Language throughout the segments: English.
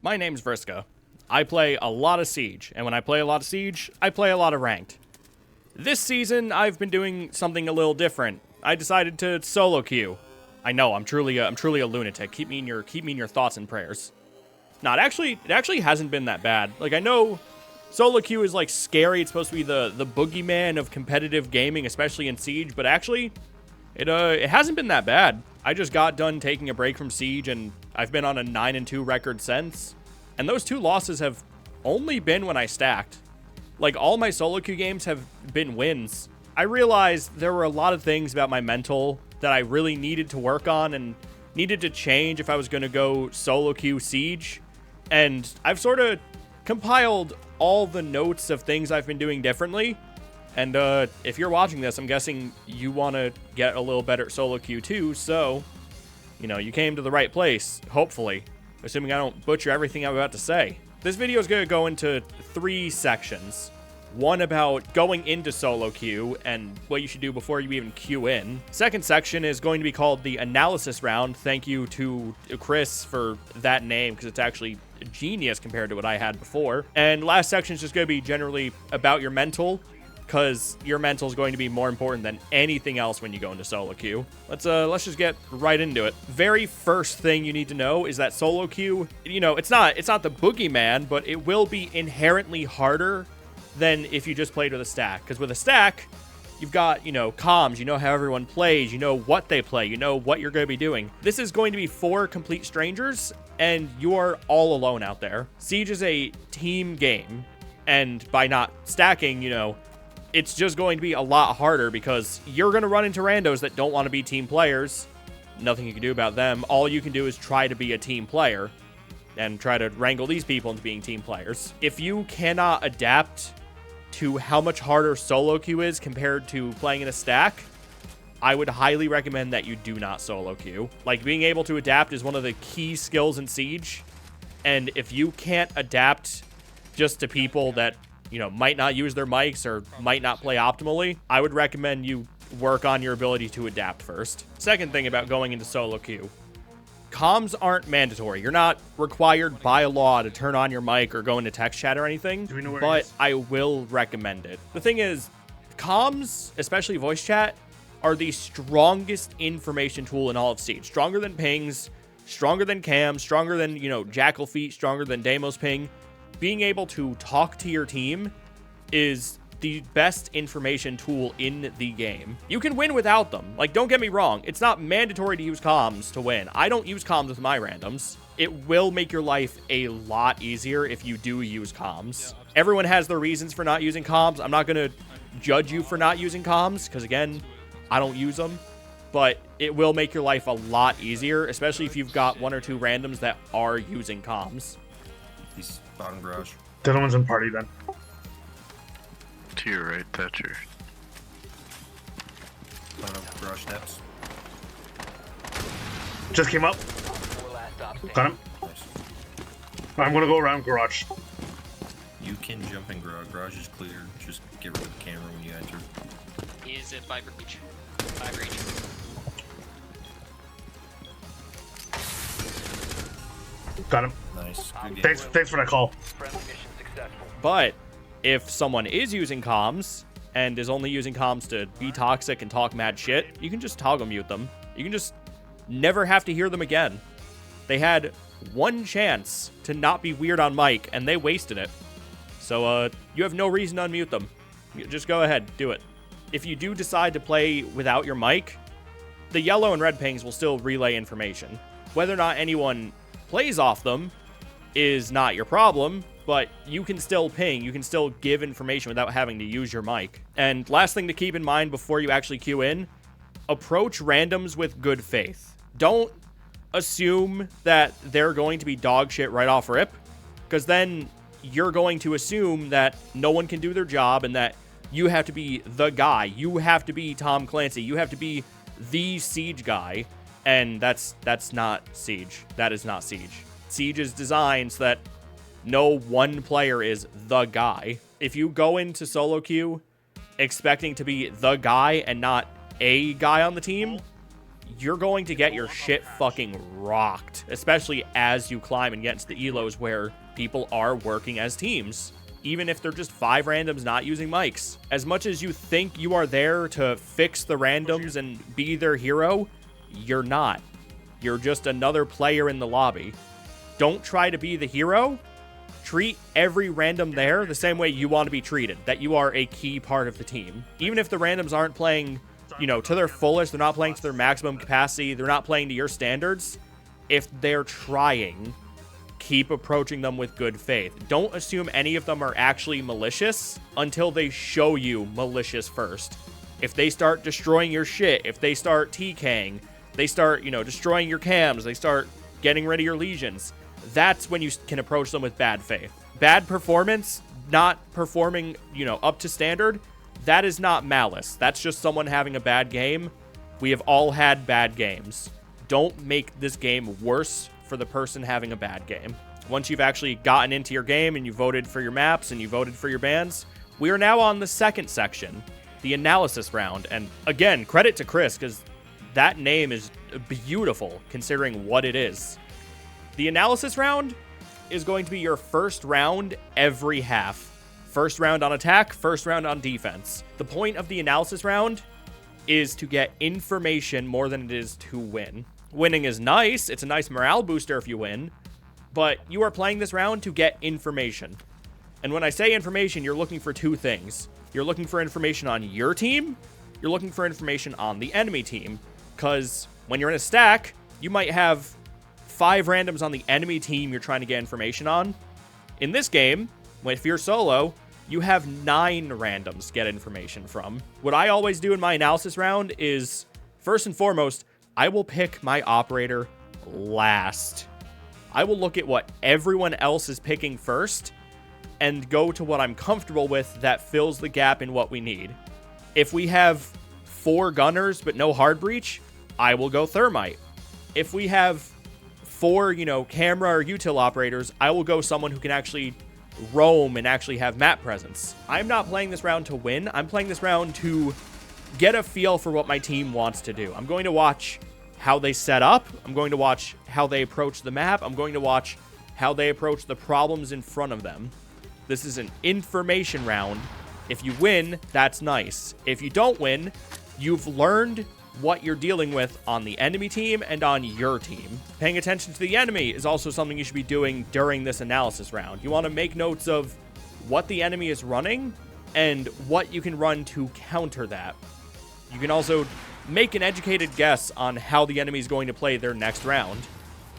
My name's Vriska. I play a lot of Siege, and when I play a lot of Siege, I play a lot of Ranked. This season, I've been doing something a little different. I decided to solo queue. I know, I'm truly a lunatic. Keep me in your thoughts and prayers. No, it actually hasn't been that bad. Like, I know solo queue is like scary. It's supposed to be the boogeyman of competitive gaming, especially in Siege, but actually, it hasn't been that bad. I just got done taking a break from Siege, and I've been on a 9-2 record since. And those 2 losses have only been when I stacked. Like, all my solo queue games have been wins. I realized there were a lot of things about my mental that I really needed to work on and needed to change if I was going to go solo queue Siege. And I've sort of compiled all the notes of things I've been doing differently. And if you're watching this, I'm guessing you want to get a little better at solo queue too. So, you know, you came to the right place, hopefully. Assuming I don't butcher everything I'm about to say. This video is going to go into 3 sections. One about going into solo queue and what you should do before you even queue in. Second section is going to be called the analysis round. Thank you to Chris for that name, because it's actually genius compared to what I had before. And last section is just going to be generally about your mental, because your mental is going to be more important than anything else when you go into solo queue. Let's just get right into it. Very first thing you need to know is that solo queue, you know, it's not the boogeyman, but it will be inherently harder than if you just played with a stack. Because with a stack, you've got, you know, comms, you know how everyone plays, you know what they play, you know what you're going to be doing. This is going to be 4 complete strangers, and you are all alone out there. Siege is a team game, and by not stacking, you know, it's just going to be a lot harder because you're going to run into randos that don't want to be team players. Nothing you can do about them. All you can do is try to be a team player and try to wrangle these people into being team players. If you cannot adapt to how much harder solo queue is compared to playing in a stack, I would highly recommend that you do not solo queue. Like, being able to adapt is one of the key skills in Siege. And if you can't adapt just to people that, you know, might not use their mics or might not play optimally, I would recommend you work on your ability to adapt first. Second thing about going into solo queue, comms aren't mandatory. You're not required by law to turn on your mic or go into text chat or anything, but I will recommend it. The thing is, comms, especially voice chat, are the strongest information tool in all of Siege. Stronger than pings, stronger than cams, stronger than, you know, jackal feet, stronger than Deimos ping. Being able to talk to your team is the best information tool in the game. You can win without them. Like, don't get me wrong. It's not mandatory to use comms to win. I don't use comms with my randoms. It will make your life a lot easier if you do use comms. Everyone has their reasons for not using comms. I'm not going to judge you for not using comms because, again, I don't use them. But it will make your life a lot easier, especially if you've got 1 or 2 randoms that are using comms. He's bottom garage. The other one's in party then. To your right, Thatcher. Bottom garage steps. Just came up. Got him. Nice. I'm gonna go around garage. You can jump in garage. Garage is clear. Just get rid of the camera when you enter. He's at 5 reach. 5 reach. Got him. Nice. Good game. Thanks for that call. But if someone is using comms and is only using comms to be toxic and talk mad shit, you can just toggle mute them. You can just never have to hear them again. They had 1 chance to not be weird on mic, and they wasted it. So, you have no reason to unmute them. Just go ahead, do it. If you do decide to play without your mic, the yellow and red pings will still relay information. Whether or not anyone plays off them is not your problem, but you can still ping, you can still give information without having to use your mic. And last thing to keep in mind before you actually queue in, approach randoms with good faith. Don't assume that they're going to be dog shit right off rip, because then you're going to assume that no one can do their job and that you have to be the guy. You have to be Tom Clancy. You have to be the Siege guy, and that's not Siege. That is not Siege. Siege is designed so that no one player is the guy. If you go into solo queue expecting to be the guy and not a guy on the team, you're going to get your shit fucking rocked, especially as you climb and get into the elos where people are working as teams, even if they're just 5 randoms not using mics. As much as you think you are there to fix the randoms and be their hero, you're not. You're just another player in the lobby. Don't try to be the hero. Treat every random there the same way you want to be treated, that you are a key part of the team. Even if the randoms aren't playing, you know, to their fullest, they're not playing to their maximum capacity, they're not playing to your standards, if they're trying, keep approaching them with good faith. Don't assume any of them are actually malicious until they show you malicious first. If they start destroying your shit, if they start TKing, they start, you know, destroying your cams, they start getting rid of your legions, that's when you can approach them with bad faith. Bad performance, not performing, you know, up to standard, that is not malice. That's just someone having a bad game. We have all had bad games. Don't make this game worse for the person having a bad game. Once you've actually gotten into your game and you voted for your maps and you voted for your bans, we are now on the second section, the analysis round. And again, credit to Chris, because that name is beautiful considering what it is. The analysis round is going to be your first round every half. First round on attack, first round on defense. The point of the analysis round is to get information more than it is to win. Winning is nice. It's a nice morale booster if you win, but you are playing this round to get information. And when I say information, you're looking for 2 things. You're looking for information on your team. You're looking for information on the enemy team. Because when you're in a stack, you might have 5 randoms on the enemy team you're trying to get information on. In this game, if you're solo, you have 9 randoms to get information from. What I always do in my analysis round is, first and foremost, I will pick my operator last. I will look at what everyone else is picking first and go to what I'm comfortable with that fills the gap in what we need. If we have 4 gunners but no hard breach, I will go thermite. If we have 4, you know, camera or util operators, I will go someone who can actually roam and actually have map presence. I'm not playing this round to win. I'm playing this round to get a feel for what my team wants to do. I'm going to watch how they set up. I'm going to watch how they approach the map. I'm going to watch how they approach the problems in front of them. This is an information round. If you win, that's nice. If you don't win, you've learned what you're dealing with on the enemy team and on your team. Paying attention to the enemy is also something you should be doing during this analysis round. You want to make notes of what the enemy is running and what you can run to counter that. You can also make an educated guess on how the enemy is going to play their next round.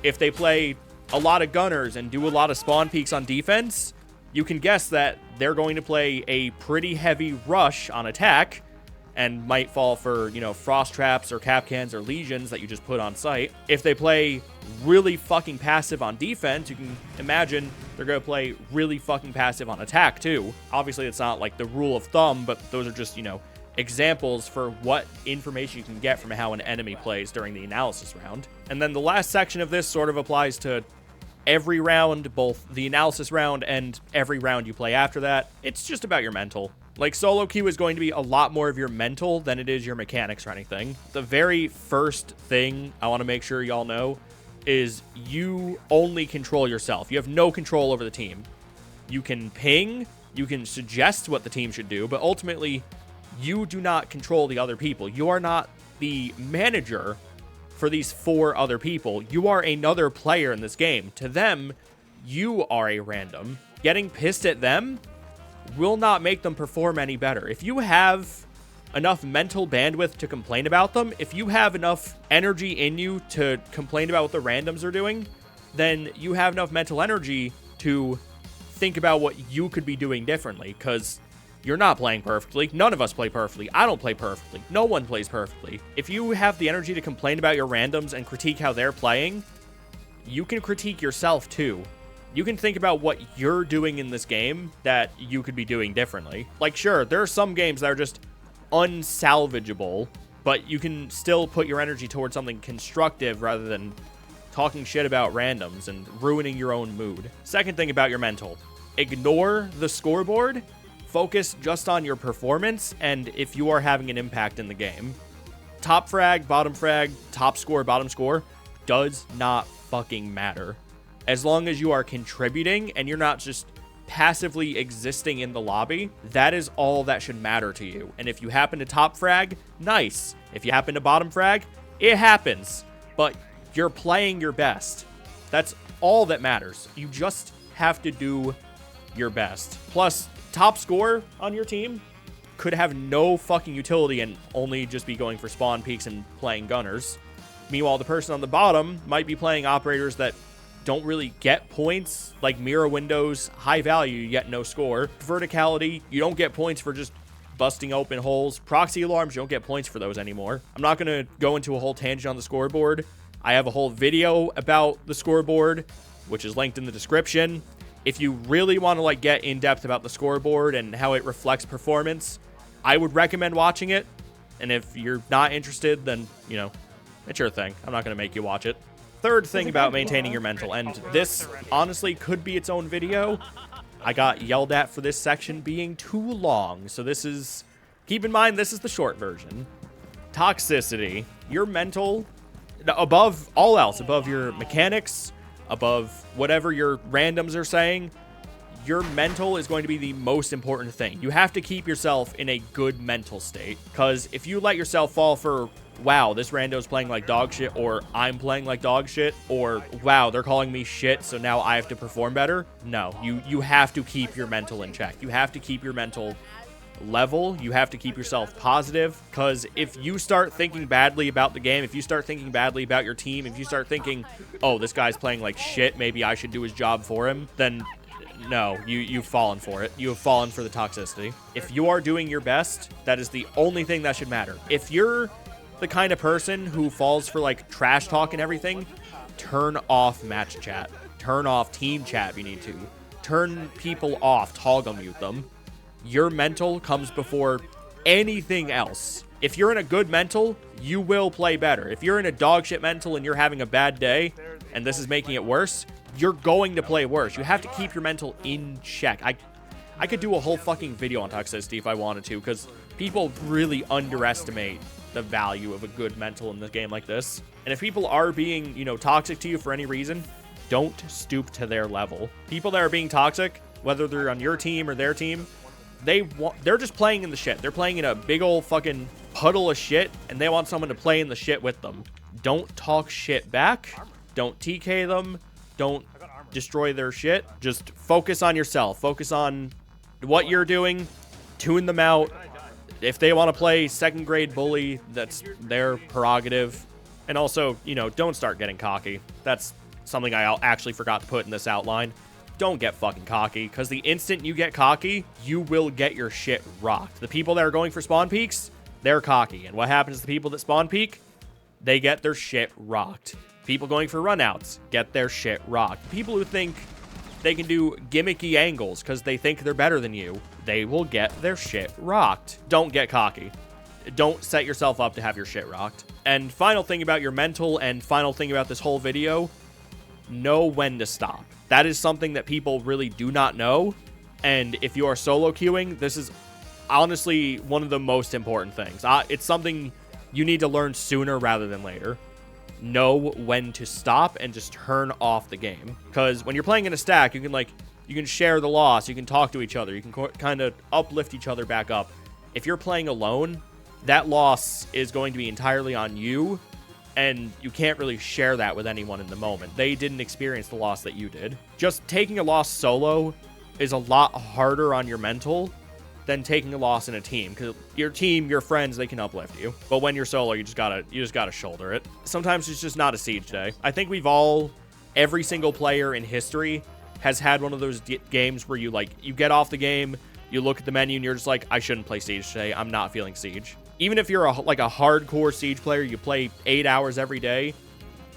If they play a lot of gunners and do a lot of spawn peaks on defense, you can guess that they're going to play a pretty heavy rush on attack and might fall for, you know, frost traps or capcans or legions that you just put on site. If they play really fucking passive on defense, you can imagine they're going to play really fucking passive on attack too. Obviously, it's not like the rule of thumb, but those are just, you know, examples for what information you can get from how an enemy plays during the analysis round. And then the last section of this sort of applies to every round, both the analysis round and every round you play after that. It's just about your mental. Like, solo queue is going to be a lot more of your mental than it is your mechanics or anything. The very first thing I want to make sure y'all know is you only control yourself. You have no control over the team. You can ping, you can suggest what the team should do, but ultimately, you do not control the other people. You are not the manager for these 4 other people. You are another player in this game. To them, you are a random. Getting pissed at them will not make them perform any better. If you have enough mental bandwidth to complain about them, if you have enough energy in you to complain about what the randoms are doing, then you have enough mental energy to think about what you could be doing differently, because you're not playing perfectly. None of us play perfectly. I don't play perfectly. No one plays perfectly. If you have the energy to complain about your randoms and critique how they're playing, you can critique yourself too. You can think about what you're doing in this game that you could be doing differently. Like, sure, there are some games that are just unsalvageable, but you can still put your energy towards something constructive rather than talking shit about randoms and ruining your own mood. Second thing about your mental, ignore the scoreboard. Focus just on your performance and if you are having an impact in the game. top frag, top score, bottom score does not fucking matter. As long as you are contributing and you're not just passively existing in the lobby, that is all that should matter to you. And if you happen to top frag, nice. If you happen to bottom frag, it happens. But you're playing your best. That's all that matters. You just have to do your best. Plus, top score on your team could have no fucking utility and only just be going for spawn peaks and playing gunners. Meanwhile, the person on the bottom might be playing operators that don't really get points, like mirror windows, high value, you get no score. Verticality, you don't get points for just busting open holes. Proxy alarms, you don't get points for those anymore. I'm not going to go into a whole tangent on the scoreboard. I have a whole video about the scoreboard, which is linked in the description. If you really want to like get in depth about the scoreboard and how it reflects performance, I would recommend watching it. And if you're not interested, then, you know, it's your thing. I'm not going to make you watch it. Third thing about maintaining your mental, and this honestly could be its own video. I got yelled at for this section being too long. So this is, keep in mind, this is the short version. Toxicity. Your mental, above all else, above your mechanics, above whatever your randoms are saying, your mental is going to be the most important thing. You have to keep yourself in a good mental state, because if you let yourself fall for, wow, this rando's playing like dog shit, or I'm playing like dog shit, or wow, they're calling me shit, so now I have to perform better. No, you have to keep your mental in check. You have to keep your mental level. You have to keep yourself positive, because if you start thinking badly about the game, if you start thinking badly about your team, if you start thinking, oh, this guy's playing like shit, maybe I should do his job for him, then no, you've fallen for it. You have fallen for the toxicity. If you are doing your best, that is the only thing that should matter. If you're the kind of person who falls for like trash talk and everything, turn off match chat. Turn off team chat if you need to. Turn people off, toggle mute them. Your mental comes before anything else. If you're in a good mental, you will play better. If you're in a dog shit mental and you're having a bad day and this is making it worse, you're going to play worse. You have to keep your mental in check. I could do a whole fucking video on toxicity if I wanted to, because people really underestimate the value of a good mental in this game like this. And if people are being, you know, toxic to you for any reason, don't stoop to their level. People that are being toxic, whether they're on your team or their team, they're just playing in the shit. They're playing in a big old fucking puddle of shit, and they want someone to play in the shit with them. Don't talk shit back. Don't TK them. Don't destroy their shit. Just focus on yourself. Focus on what you're doing. Tune them out. If they want to play second grade bully, that's their prerogative. And also, you know, don't start getting cocky. That's something I actually forgot to put in this outline. Don't get fucking cocky, because the instant you get cocky, you will get your shit rocked. The people that are going for spawn peaks, they're cocky. And what happens to the people that spawn peak? They get their shit rocked. People going for runouts get their shit rocked. People who think they can do gimmicky angles because they think they're better than you, they will get their shit rocked. Don't get cocky. Don't set yourself up to have your shit rocked. And final thing about your mental, and final thing about this whole video, know when to stop. That is something that people really do not know. And if you are solo queuing, this is honestly one of the most important things. It's something you need to learn sooner rather than later. Know when to stop and just turn off the game. Because when you're playing in a stack, you can share the loss, you can talk to each other, you can kind of uplift each other back up. If you're playing alone, that loss is going to be entirely on you, and you can't really share that with anyone in the moment. They didn't experience the loss that you did. Just taking a loss solo is a lot harder on your mental than taking a loss in a team, because your team, your friends, they can uplift you. But when you're solo, you just gotta shoulder it. Sometimes it's just not a siege day. I think every single player in history has had one of those games where you get off the game, you look at the menu, and you're just like, I shouldn't play siege today. I'm not feeling siege. Even if you're a hardcore siege player, you play 8 hours every day,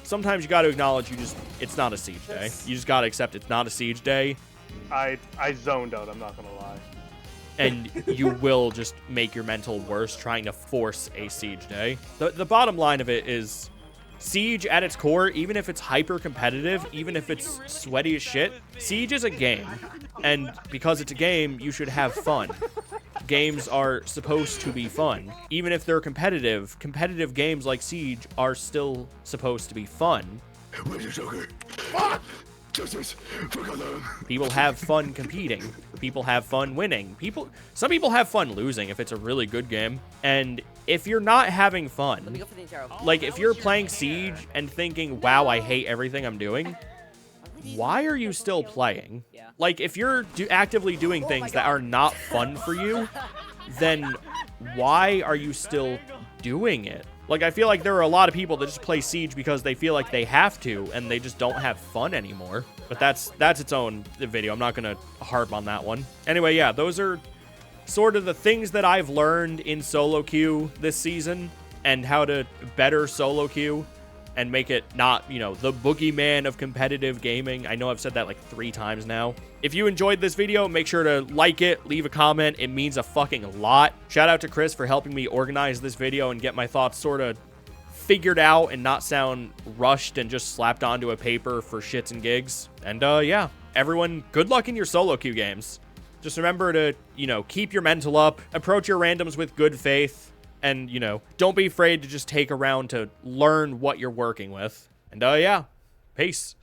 sometimes you got to acknowledge it's not a siege day. You just got to accept it's not a siege day. I zoned out, I'm not gonna lie. And you will just make your mental worse trying to force a siege day. The bottom line of it is, siege at its core, even if it's hyper competitive, even if it's sweaty as shit, siege is a game. And because it's a game, you should have fun. games are supposed to be fun. Even if they're competitive, competitive games like Siege are still supposed to be fun. People have fun competing. People have fun winning. Some people have fun losing if it's a really good game. And if you're not having fun, like if you're playing Siege and thinking, wow, I hate everything I'm doing, why are you still playing? Like, if you're actively doing things that are not fun for you, then why are you still doing it? Like, I feel like there are a lot of people that just play Siege because they feel like they have to, and they just don't have fun anymore. But that's its own video. I'm not going to harp on that one. Anyway, yeah, those are sort of the things that I've learned in solo queue this season, and how to better solo queue and make it not, you know, the boogeyman of competitive gaming. I know I've said that like 3 times now. If you enjoyed this video, make sure to like it, leave a comment. It means a fucking lot. Shout out to Chris for helping me organize this video and get my thoughts sort of figured out and not sound rushed and just slapped onto a paper for shits and gigs. And yeah, everyone, good luck in your solo queue games. Just remember to, you know, keep your mental up, approach your randoms with good faith, and, you know, don't be afraid to just take a round to learn what you're working with. And yeah, peace.